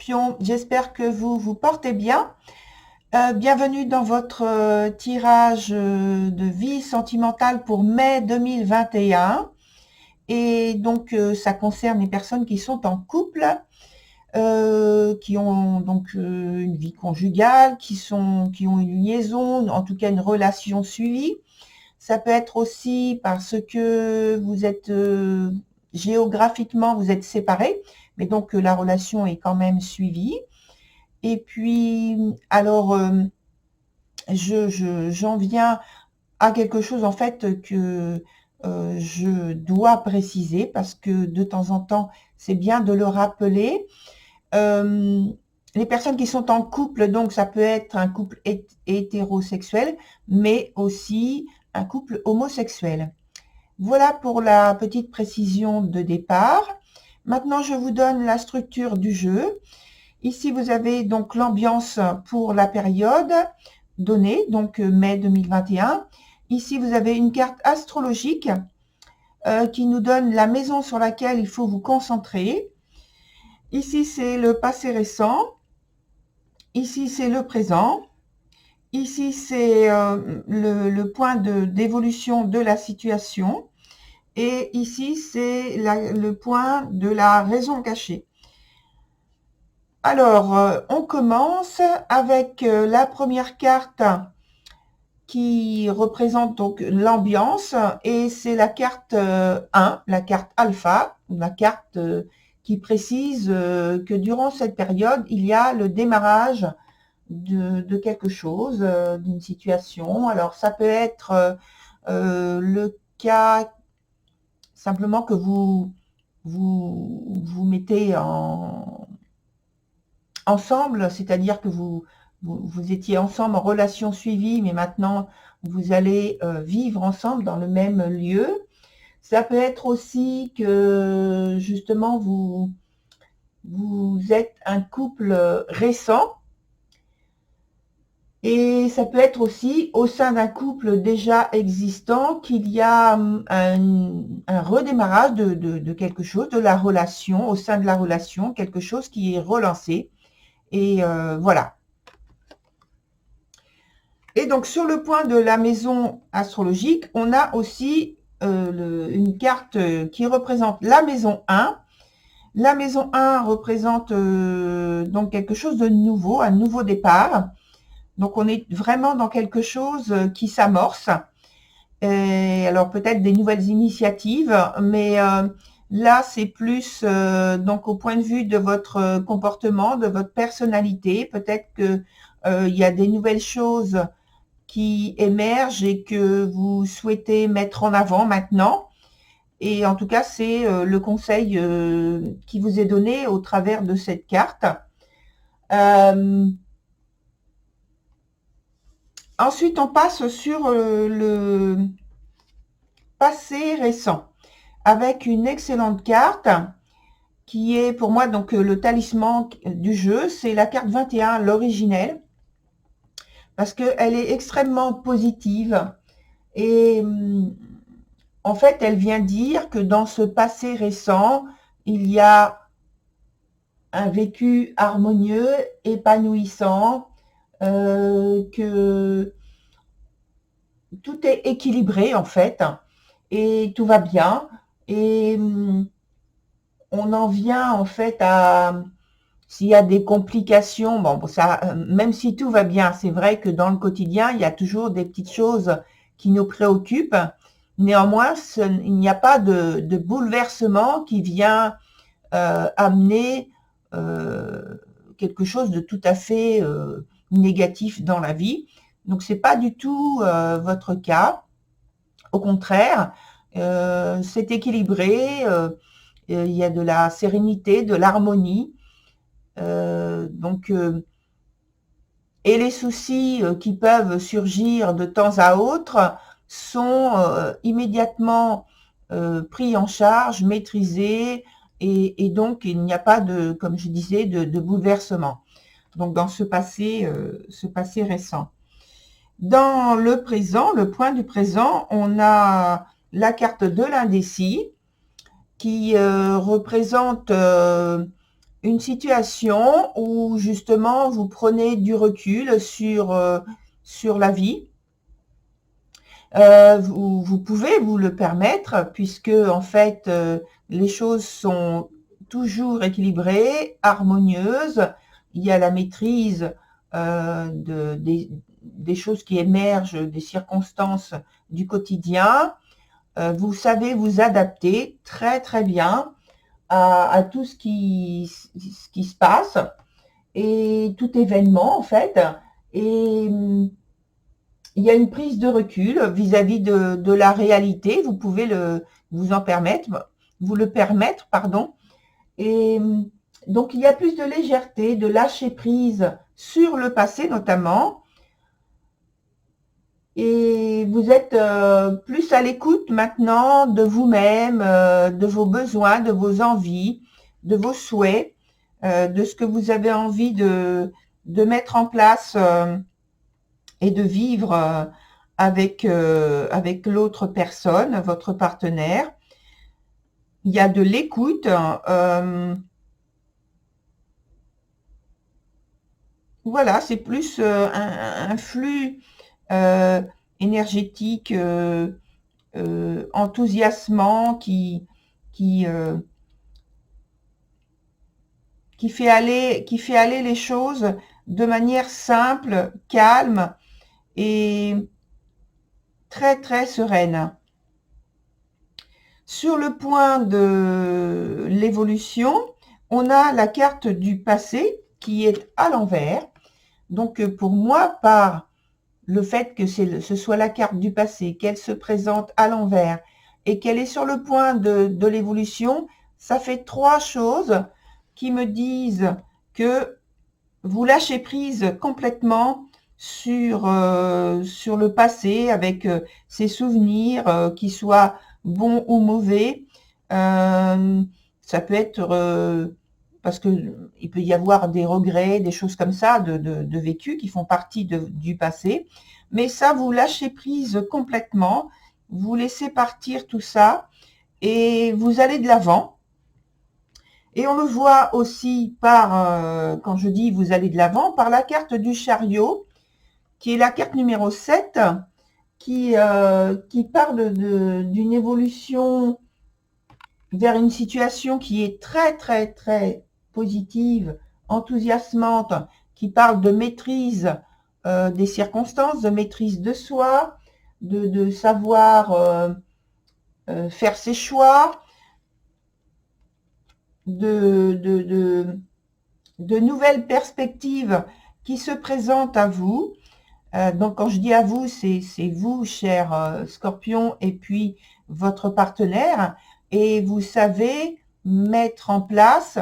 Scorpion, j'espère que vous vous portez bien. Bienvenue dans votre tirage de vie sentimentale pour mai 2021. Et donc, ça concerne les personnes qui sont en couple, qui ont donc une vie conjugale, qui ont une liaison, en tout cas une relation suivie. Ça peut être aussi parce que vous êtes géographiquement, vous êtes séparés, mais donc la relation est quand même suivie. Et puis, alors, j'en viens à quelque chose en fait que je dois préciser parce que de temps en temps, c'est bien de le rappeler. Euh, les personnes qui sont en couple, donc ça peut être un couple hétérosexuel, mais aussi un couple homosexuel. Voilà pour la petite précision de départ. Maintenant, je vous donne la structure du jeu. Ici, vous avez donc l'ambiance pour la période donnée, donc mai 2021. Ici, vous avez une carte astrologique qui nous donne la maison sur laquelle il faut vous concentrer. Ici, c'est le passé récent. Ici, c'est le présent. Ici, c'est le point d'évolution de la situation. Et ici, c'est le point de la raison cachée. Alors, on commence avec la première carte qui représente donc l'ambiance et c'est la carte 1, la carte alpha, la carte qui précise que durant cette période, il y a le démarrage de quelque chose, d'une situation. Alors, ça peut être le cas simplement que vous mettez ensemble, c'est-à-dire que vous étiez ensemble en relation suivie, mais maintenant vous allez vivre ensemble dans le même lieu. Ça peut être aussi que justement vous êtes un couple récent. Et ça peut être aussi au sein d'un couple déjà existant qu'il y a un redémarrage de quelque chose, de la relation, au sein de la relation, quelque chose qui est relancé. Et voilà. Et donc, sur le point de la maison astrologique, on a aussi une carte qui représente la maison 1. La maison 1 représente donc quelque chose de nouveau, un nouveau départ. Donc, on est vraiment dans quelque chose qui s'amorce. Alors, peut-être des nouvelles initiatives, mais là, c'est plus donc au point de vue de votre comportement, de votre personnalité. Peut-être que il y a des nouvelles choses qui émergent et que vous souhaitez mettre en avant maintenant. Et en tout cas, c'est le conseil qui vous est donné au travers de cette carte. Ensuite, on passe sur le passé récent avec une excellente carte qui est pour moi donc le talisman du jeu. C'est la carte 21, l'originelle, parce qu'elle est extrêmement positive et en fait, elle vient dire que dans ce passé récent, il y a un vécu harmonieux, épanouissant, que tout est équilibré en fait, et tout va bien. Et on en vient en fait à, s'il y a des complications, bon, ça, même si tout va bien, c'est vrai que dans le quotidien, il y a toujours des petites choses qui nous préoccupent. Néanmoins, il n'y a pas de bouleversement qui vient amener quelque chose de tout à fait négatif dans la vie. Donc, c'est pas du tout votre cas. Au contraire, c'est équilibré. Il y a de la sérénité, de l'harmonie. Donc, et les soucis qui peuvent surgir de temps à autre sont immédiatement pris en charge, maîtrisés, et donc il n'y a pas de, comme je disais, de bouleversement. Donc dans ce passé récent. Dans le présent, le point du présent, on a la carte de l'indécis qui représente une situation où justement vous prenez du recul sur la vie. Vous pouvez vous le permettre puisque en fait les choses sont toujours équilibrées, harmonieuses. Il y a la maîtrise des choses qui émergent des circonstances du quotidien. Vous savez vous adapter très très bien à tout ce qui se passe et tout événement en fait. Et il y a une prise de recul vis-à-vis de la réalité. Vous pouvez vous le permettre, pardon. Et donc il y a plus de légèreté, de lâcher prise sur le passé notamment. Et vous êtes plus à l'écoute maintenant de vous-même, de vos besoins, de vos envies, de vos souhaits, de ce que vous avez envie de mettre en place et de vivre avec l'autre personne, votre partenaire. Il y a de l'écoute. Voilà, c'est plus un flux énergétique enthousiasmant qui fait aller les choses de manière simple, calme et très très sereine. Sur le point de l'évolution, on a la carte du passé qui est à l'envers. Donc pour moi, par le fait que ce soit la carte du passé, qu'elle se présente à l'envers et qu'elle est sur le point de l'évolution, ça fait 3 choses qui me disent que vous lâchez prise complètement sur le passé avec ses souvenirs, qu'ils soient bons ou mauvais. Ça peut être parce que il peut y avoir des regrets, des choses comme ça de vécu qui font partie du passé. Mais ça, vous lâchez prise complètement, vous laissez partir tout ça et vous allez de l'avant. Et on le voit aussi par, quand je dis vous allez de l'avant, par la carte du chariot, qui est la carte numéro 7, qui parle d'une évolution vers une situation qui est très, très, très positive, enthousiasmante, qui parle de maîtrise des circonstances, de maîtrise de soi, de savoir faire ses choix, de nouvelles perspectives qui se présentent à vous. Donc quand je dis à vous, c'est vous, cher Scorpion, et puis votre partenaire, et vous savez mettre en place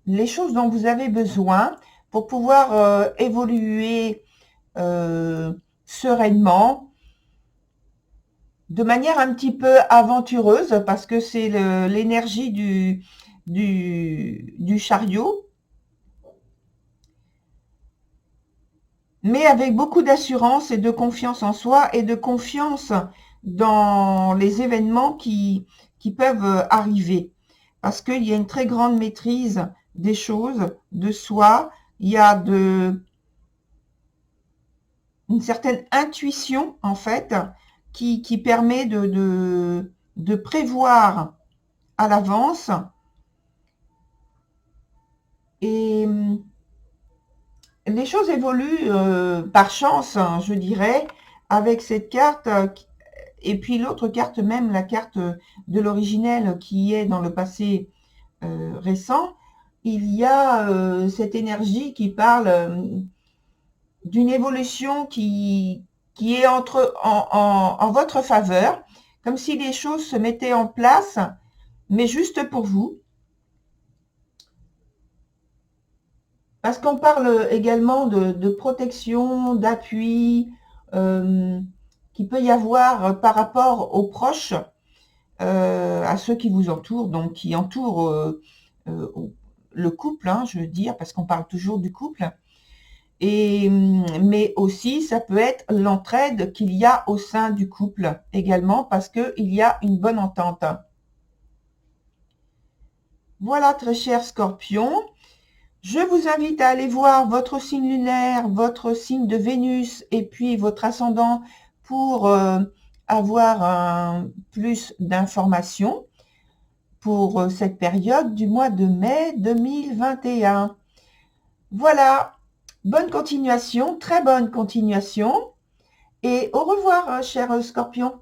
les choses dont vous avez besoin pour pouvoir évoluer sereinement, de manière un petit peu aventureuse, parce que c'est l'énergie du chariot, mais avec beaucoup d'assurance et de confiance en soi et de confiance dans les événements qui peuvent arriver. Parce qu'il y a une très grande maîtrise des choses, de soi, il y a une certaine intuition, en fait, qui permet de prévoir à l'avance. Et les choses évoluent par chance, hein, je dirais, avec cette carte. Et puis l'autre carte, même la carte de l'originel qui est dans le passé récent, il y a cette énergie qui parle d'une évolution qui est en votre faveur, comme si les choses se mettaient en place, mais juste pour vous. Parce qu'on parle également de protection, d'appui, qu'il peut y avoir par rapport aux proches, à ceux qui vous entourent, donc qui entourent le couple, hein, je veux dire, parce qu'on parle toujours du couple. Mais aussi, ça peut être l'entraide qu'il y a au sein du couple également, parce qu'il y a une bonne entente. Voilà, très cher Scorpion. Je vous invite à aller voir votre signe lunaire, votre signe de Vénus et puis votre ascendant pour avoir plus d'informations pour cette période du mois de mai 2021. Voilà, bonne continuation, très bonne continuation et au revoir, cher Scorpion.